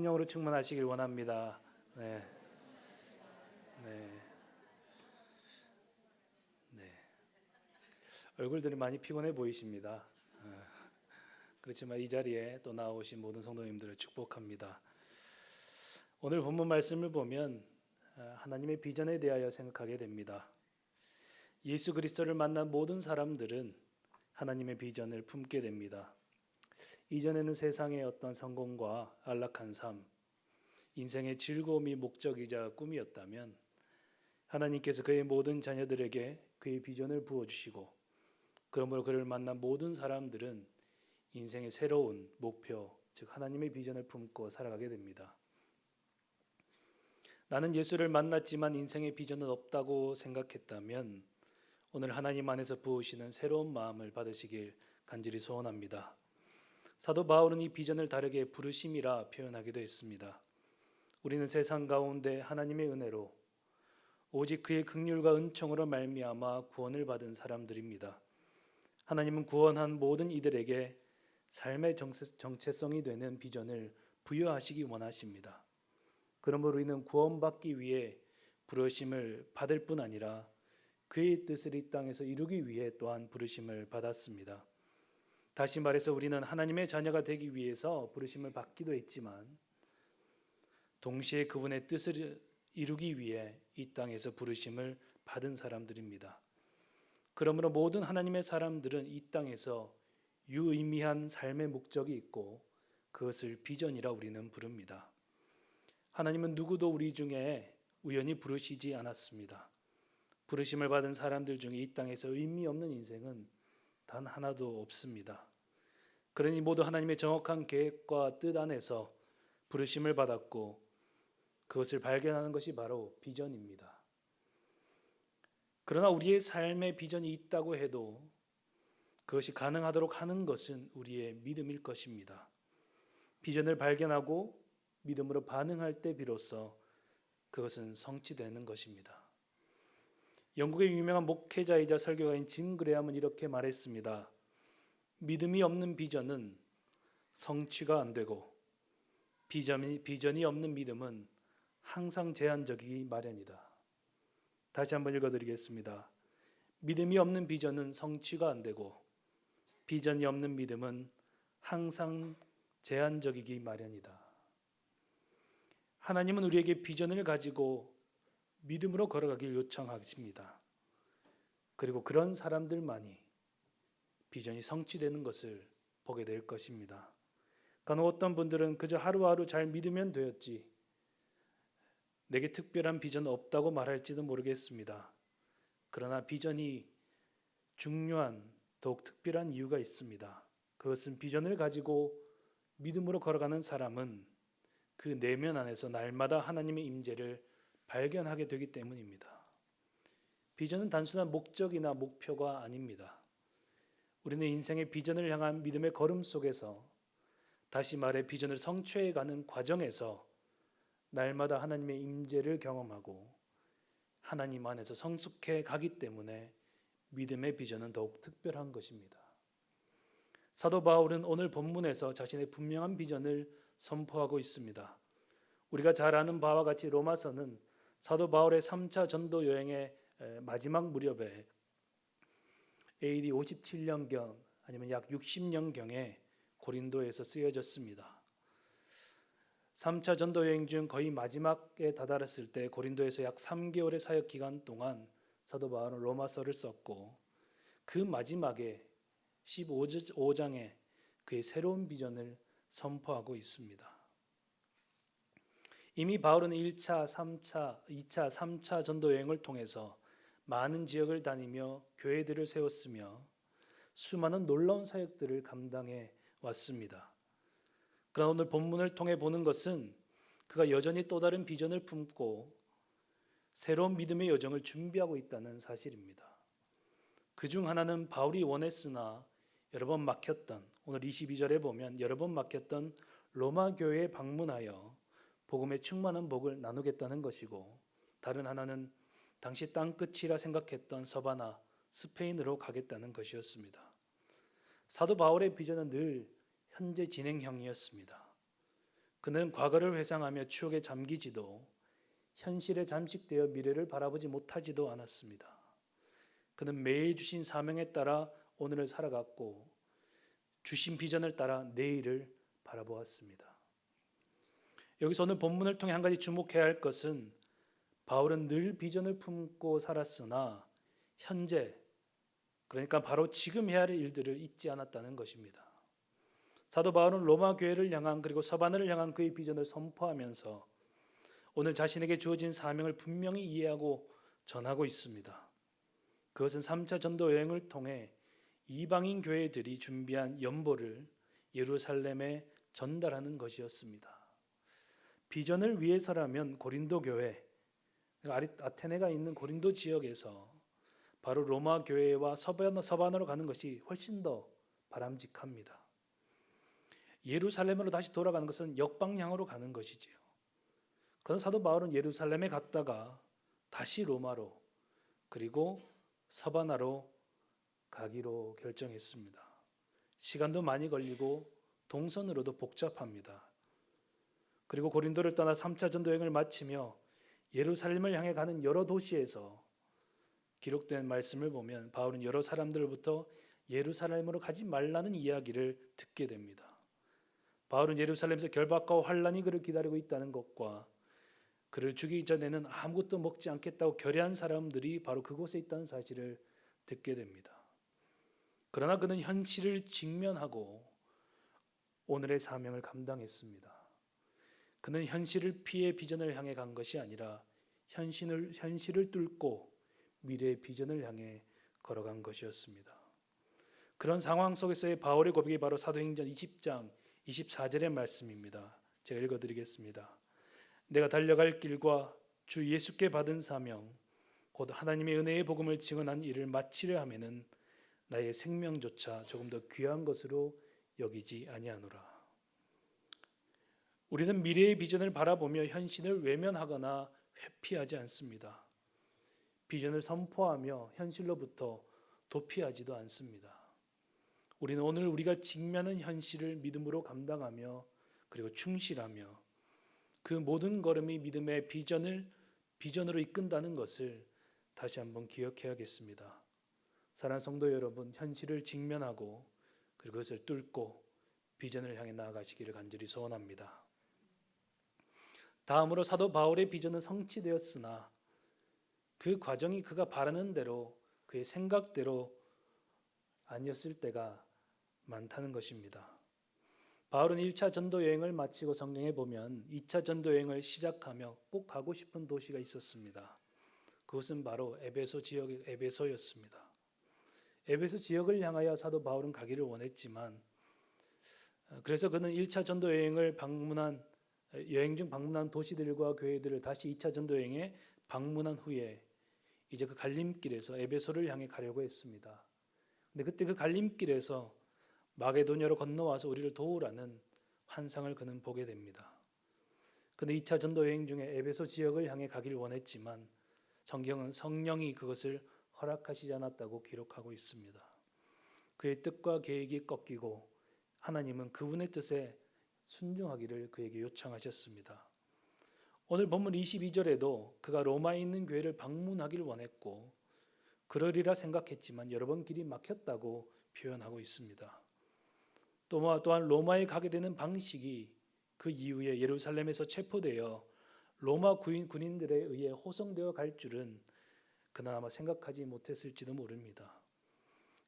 성령으로 충만하시길 원합니다. 네, 네, 네. 얼굴들이 많이 피곤해 보이십니다. 그렇지만 이 자리에 또 나오신 모든 성도님들을 축복합니다. 오늘 본문 말씀을 보면 하나님의 비전에 대하여 생각하게 됩니다. 예수 그리스도를 만난 모든 사람들은 하나님의 비전을 품게 됩니다. 이전에는 세상의 어떤 성공과 안락한 삶, 인생의 즐거움이 목적이자 꿈이었다면 하나님께서 그의 모든 자녀들에게 그의 비전을 부어주시고 그러므로 그를 만난 모든 사람들은 인생의 새로운 목표, 즉 하나님의 비전을 품고 살아가게 됩니다. 나는 예수를 만났지만 인생의 비전은 없다고 생각했다면 오늘 하나님 안에서 부으시는 새로운 마음을 받으시길 간절히 소원합니다. 사도 바울은 이 비전을 다르게 부르심이라 표현하기도 했습니다. 우리는 세상 가운데 하나님의 은혜로 오직 그의 긍휼과 은총으로 말미암아 구원을 받은 사람들입니다. 하나님은 구원한 모든 이들에게 삶의 정체성이 되는 비전을 부여하시기 원하십니다. 그러므로 우리는 구원받기 위해 부르심을 받을 뿐 아니라 그의 뜻을 이 땅에서 이루기 위해 또한 부르심을 받았습니다. 다시 말해서 우리는 하나님의 자녀가 되기 위해서 부르심을 받기도 했지만 동시에 그분의 뜻을 이루기 위해 이 땅에서 부르심을 받은 사람들입니다. 그러므로 모든 하나님의 사람들은 이 땅에서 유의미한 삶의 목적이 있고 그것을 비전이라 우리는 부릅니다. 하나님은 누구도 우리 중에 우연히 부르시지 않았습니다. 부르심을 받은 사람들 중에 이 땅에서 의미 없는 인생은 단 하나도 없습니다. 그러니 모두 하나님의 정확한 계획과 뜻 안에서 부르심을 받았고 그것을 발견하는 것이 바로 비전입니다. 그러나 우리의 삶에 비전이 있다고 해도 그것이 가능하도록 하는 것은 우리의 믿음일 것입니다. 비전을 발견하고 믿음으로 반응할 때 비로소 그것은 성취되는 것입니다. 영국의 유명한 목회자이자 설교가인 짐 그레함은 이렇게 말했습니다. 믿음이 없는 비전은 성취가 안 되고 비전이 없는 믿음은 항상 제한적이기 마련이다. 다시 한번 읽어드리겠습니다. 믿음이 없는 비전은 성취가 안 되고 비전이 없는 믿음은 항상 제한적이기 마련이다. 하나님은 우리에게 비전을 가지고 믿음으로 걸어가길 요청하십니다. 그리고 그런 사람들만이 비전이 성취되는 것을 보게 될 것입니다. 간혹 어떤 분들은 그저 하루하루 잘 믿으면 되었지 내게 특별한 비전 없다고 말할지도 모르겠습니다. 그러나 비전이 중요한 더욱 특별한 이유가 있습니다. 그것은 비전을 가지고 믿음으로 걸어가는 사람은 그 내면 안에서 날마다 하나님의 임재를 발견하게 되기 때문입니다. 비전은 단순한 목적이나 목표가 아닙니다. 우리는 인생의 비전을 향한 믿음의 걸음 속에서 다시 말해 비전을 성취해가는 과정에서 날마다 하나님의 임재를 경험하고 하나님 안에서 성숙해 가기 때문에 믿음의 비전은 더욱 특별한 것입니다. 사도 바울은 오늘 본문에서 자신의 분명한 비전을 선포하고 있습니다. 우리가 잘 아는 바와 같이 로마서는 사도 바울의 3차 전도 여행의 마지막 무렵에 AD 57년경 아니면 약 60년경에 고린도에서 쓰여졌습니다. 3차 전도 여행 중 거의 마지막에 다다랐을 때 고린도에서 약 3개월의 사역 기간 동안 사도 바울은 로마서를 썼고 그 마지막에 15장에 그의 새로운 비전을 선포하고 있습니다. 이미 바울은 1차, 3차, 2차, 3차 전도 여행을 통해서 많은 지역을 다니며 교회들을 세웠으며 수많은 놀라운 사역들을 감당해 왔습니다. 그러나 오늘 본문을 통해 보는 것은 그가 여전히 또 다른 비전을 품고 새로운 믿음의 여정을 준비하고 있다는 사실입니다. 그중 하나는 바울이 원했으나 여러 번 막혔던, 오늘 22절에 보면 여러 번 막혔던 로마 교회에 방문하여 복음의 충만한 복을 나누겠다는 것이고, 다른 하나는 당시 땅끝이라 생각했던 서바나, 스페인으로 가겠다는 것이었습니다. 사도 바울의 비전은 늘 현재 진행형이었습니다. 그는 과거를 회상하며 추억에 잠기지도 현실에 잠식되어 미래를 바라보지 못하지도 않았습니다. 그는 매일 주신 사명에 따라 오늘을 살아갔고 주신 비전을 따라 내일을 바라보았습니다. 여기서 오늘 본문을 통해 한 가지 주목해야 할 것은 바울은 늘 비전을 품고 살았으나 현재, 그러니까 바로 지금 해야 할 일들을 잊지 않았다는 것입니다. 사도 바울은 로마 교회를 향한 그리고 서바나를 향한 그의 비전을 선포하면서 오늘 자신에게 주어진 사명을 분명히 이해하고 전하고 있습니다. 그것은 3차 전도 여행을 통해 이방인 교회들이 준비한 연보를 예루살렘에 전달하는 것이었습니다. 비전을 위해서라면 고린도 교회, 아테네가 있는 고린도 지역에서 바로 로마 교회와 서바나로 가는 것이 훨씬 더 바람직합니다. 예루살렘으로 다시 돌아가는 것은 역방향으로 가는 것이지요. 그래서 사도 바울은 예루살렘에 갔다가 다시 로마로 그리고 서바나로 가기로 결정했습니다. 시간도 많이 걸리고 동선으로도 복잡합니다. 그리고 고린도를 떠나 3차 전도 여행을 마치며 예루살렘을 향해 가는 여러 도시에서 기록된 말씀을 보면 바울은 여러 사람들부터 예루살렘으로 가지 말라는 이야기를 듣게 됩니다. 바울은 예루살렘에서 결박과 환란이 그를 기다리고 있다는 것과 그를 죽이기 전에는 아무것도 먹지 않겠다고 결의한 사람들이 바로 그곳에 있다는 사실을 듣게 됩니다. 그러나 그는 현실을 직면하고 오늘의 사명을 감당했습니다. 그는 현실을 피해 비전을 향해 간 것이 아니라 현실을 뚫고 미래의 비전을 향해 걸어간 것이었습니다. 그런 상황 속에서의 바울의 고백이 바로 사도행전 20장 24절의 말씀입니다. 제가 읽어드리겠습니다. 내가 달려갈 길과 주 예수께 받은 사명 곧 하나님의 은혜의 복음을 증언한 일을 마치려 하면은 나의 생명조차 조금 더 귀한 것으로 여기지 아니하노라. 우리는 미래의 비전을 바라보며 현실을 외면하거나 회피하지 않습니다. 비전을 선포하며 현실로부터 도피하지도 않습니다. 우리는 오늘 우리가 직면한 현실을 믿음으로 감당하며 그리고 충실하며 그 모든 걸음이 믿음의 비전으로 이끈다는 것을 다시 한번 기억해야겠습니다. 사랑하는 성도 여러분, 현실을 직면하고 그리고 그것을 뚫고 비전을 향해 나아가시기를 간절히 소원합니다. 다음으로 사도 바울의 비전은 성취되었으나 그 과정이 그가 바라는 대로 그의 생각대로 아니었을 때가 많다는 것입니다. 바울은 1차 전도 여행을 마치고 성경에 보면 2차 전도 여행을 시작하며 꼭 가고 싶은 도시가 있었습니다. 그것은 바로 에베소 지역의 에베소였습니다. 에베소 지역을 향하여 사도 바울은 가기를 원했지만 그래서 그는 1차 전도 여행 중 방문한 도시들과 교회들을 다시 2차 전도 여행에 방문한 후에 이제 그 갈림길에서 에베소를 향해 가려고 했습니다. 근데 그때 그 갈림길에서 마게도냐로 건너와서 우리를 도우라는 환상을 그는 보게 됩니다. 그런데 2차 전도 여행 중에 에베소 지역을 향해 가기를 원했지만 성경은 성령이 그것을 허락하시지 않았다고 기록하고 있습니다. 그의 뜻과 계획이 꺾이고 하나님은 그분의 뜻에 순종하기를 그에게 요청하셨습니다. 오늘 본문 22절에도 그가 로마에 있는 교회를 방문하기를 원했고 그러리라 생각했지만 여러 번 길이 막혔다고 표현하고 있습니다. 또한 로마에 가게 되는 방식이 그 이후에 예루살렘에서 체포되어 로마 군인들에 의해 호송되어 갈 줄은 그는 아마 생각하지 못했을지도 모릅니다.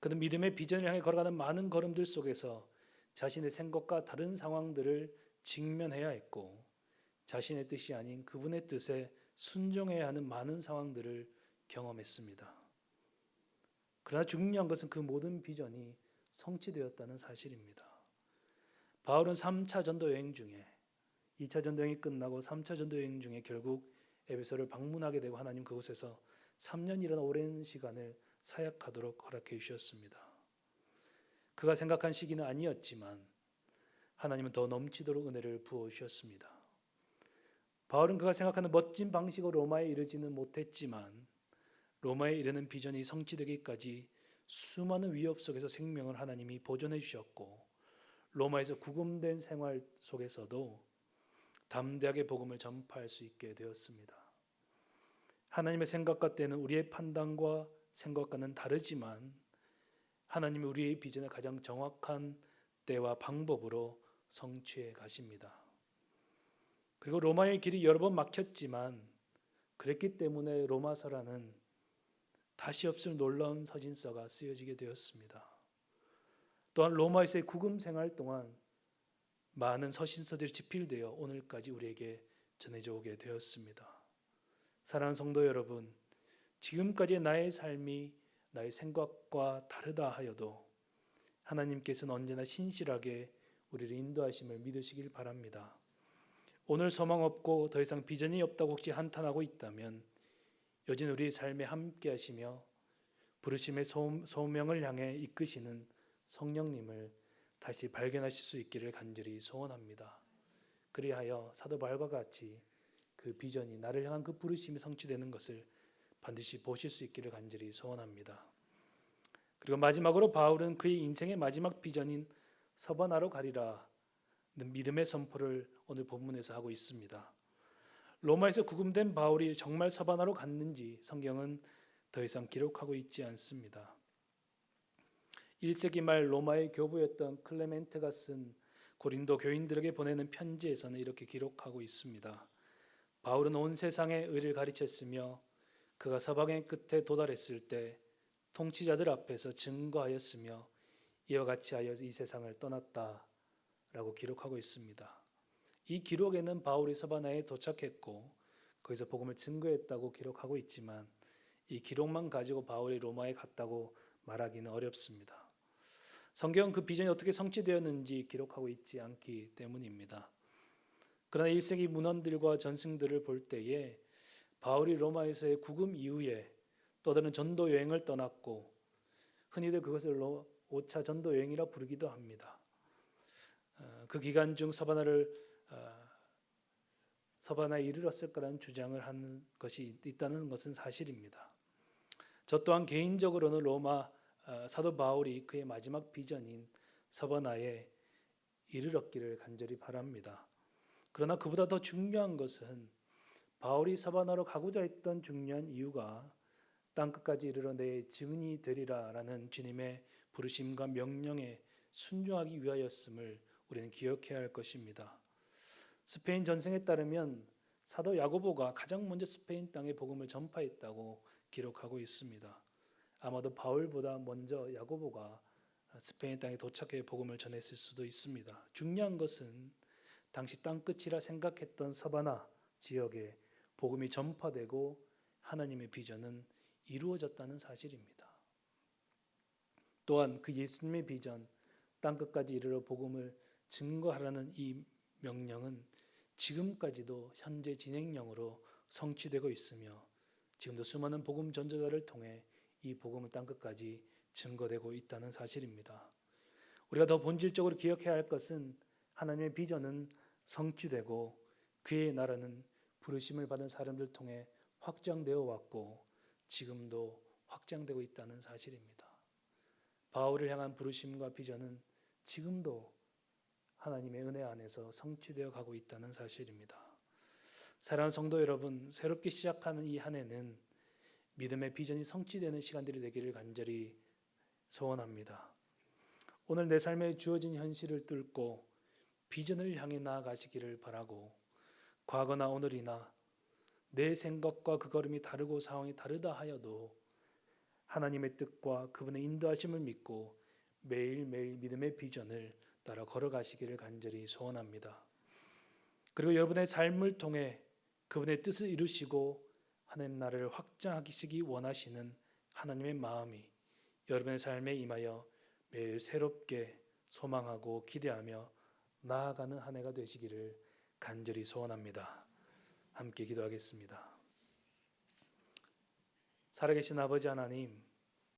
그는 믿음의 비전을 향해 걸어가는 많은 걸음들 속에서 자신의 생각과 다른 상황들을 직면해야 했고 자신의 뜻이 아닌 그분의 뜻에 순종해야 하는 많은 상황들을 경험했습니다. 그러나 중요한 것은 그 모든 비전이 성취되었다는 사실입니다. 바울은 3차 전도 여행 중에 2차 전도 여행이 끝나고 3차 전도 여행 중에 결국 에베소를 방문하게 되고 하나님 그곳에서 3년이라는 오랜 시간을 사역하도록 허락해 주셨습니다. 그가 생각한 시기는 아니었지만 하나님은 더 넘치도록 은혜를 부어 주셨습니다. 바울은 그가 생각하는 멋진 방식으로 로마에 이르지는 못했지만 로마에 이르는 비전이 성취되기까지 수많은 위협 속에서 생명을 하나님이 보존해 주셨고 로마에서 구금된 생활 속에서도 담대하게 복음을 전파할 수 있게 되었습니다. 하나님의 생각과 때는 우리의 판단과 생각과는 다르지만 하나님이 우리의 비전을 가장 정확한 때와 방법으로 성취해 가십니다. 그리고 로마의 길이 여러 번 막혔지만 그랬기 때문에 로마서라는 다시 없을 놀라운 서신서가 쓰여지게 되었습니다. 또한 로마에서의 구금 생활 동안 많은 서신서들이 집필되어 오늘까지 우리에게 전해져 오게 되었습니다. 사랑하는 성도 여러분, 지금까지의 나의 삶이 나의 생각과 다르다 하여도 하나님께서는 언제나 신실하게 우리를 인도하심을 믿으시길 바랍니다. 오늘 소망 없고 더 이상 비전이 없다고 혹시 한탄하고 있다면 여전히 우리의 삶에 함께 하시며 부르심의 소명을 향해 이끄시는 성령님을 다시 발견하실 수 있기를 간절히 소원합니다. 그리하여 사도 바울과 같이 그 비전이 나를 향한 그 부르심이 성취되는 것을 반드시 보실 수 있기를 간절히 소원합니다. 그리고 마지막으로 바울은 그의 인생의 마지막 비전인 서바나로 가리라는 믿음의 선포를 오늘 본문에서 하고 있습니다. 로마에서 구금된 바울이 정말 서바나로 갔는지 성경은 더 이상 기록하고 있지 않습니다. 1세기 말 로마의 교부였던 클레멘트가 쓴 고린도 교인들에게 보내는 편지에서는 이렇게 기록하고 있습니다. 바울은 온 세상에 의를 가르쳤으며 그가 서방의 끝에 도달했을 때 통치자들 앞에서 증거하였으며 이와 같이 하여 이 세상을 떠났다라고 기록하고 있습니다. 이 기록에는 바울이 서바나에 도착했고 거기서 복음을 증거했다고 기록하고 있지만 이 기록만 가지고 바울이 로마에 갔다고 말하기는 어렵습니다. 성경은 그 비전이 어떻게 성취되었는지 기록하고 있지 않기 때문입니다. 그러나 1세기 문헌들과 전승들을 볼 때에 바울이 로마에서의 구금 이후에 또 다른 전도 여행을 떠났고 흔히들 그것을 5차 전도 여행이라 부르기도 합니다. 그 기간 중 서바나에 이르렀을 거라는 주장을 하는 것이 있다는 것은 사실입니다. 저 또한 개인적으로는 로마 사도 바울이 그의 마지막 비전인 서바나에 이르렀기를 간절히 바랍니다. 그러나 그보다 더 중요한 것은 바울이 서바나로 가고자 했던 중요한 이유가 땅끝까지 이르러 내 증인이 되리라라는 주님의 부르심과 명령에 순종하기 위하였음을 우리는 기억해야 할 것입니다. 스페인 전승에 따르면 사도 야고보가 가장 먼저 스페인 땅에 복음을 전파했다고 기록하고 있습니다. 아마도 바울보다 먼저 야고보가 스페인 땅에 도착해 복음을 전했을 수도 있습니다. 중요한 것은 당시 땅끝이라 생각했던 서바나 지역에 복음이 전파되고 하나님의 비전은 이루어졌다는 사실입니다. 또한 그 예수님의 비전, 땅끝까지 이르러 복음을 증거하라는 이 명령은 지금까지도 현재 진행형으로 성취되고 있으며 지금도 수많은 복음 전도자를 통해 이 복음은 땅끝까지 증거되고 있다는 사실입니다. 우리가 더 본질적으로 기억해야 할 것은 하나님의 비전은 성취되고 그의 나라는 부르심을 받은 사람들 통해 확장되어 왔고 지금도 확장되고 있다는 사실입니다. 바울을 향한 부르심과 비전은 지금도 하나님의 은혜 안에서 성취되어 가고 있다는 사실입니다. 사랑하는 성도 여러분, 새롭게 시작하는 이 한 해는 믿음의 비전이 성취되는 시간들이 되기를 간절히 소원합니다. 오늘 내 삶에 주어진 현실을 뚫고 비전을 향해 나아가시기를 바라고 과거나 오늘이나 내 생각과 그 걸음이 다르고 상황이 다르다 하여도 하나님의 뜻과 그분의 인도하심을 믿고 매일매일 믿음의 비전을 따라 걸어가시기를 간절히 소원합니다. 그리고 여러분의 삶을 통해 그분의 뜻을 이루시고 하나님 나라를 확장하시기 원하시는 하나님의 마음이 여러분의 삶에 임하여 매일 새롭게 소망하고 기대하며 나아가는 한 해가 되시기를 간절히 소원합니다. 함께 기도하겠습니다. 살아계신 아버지 하나님,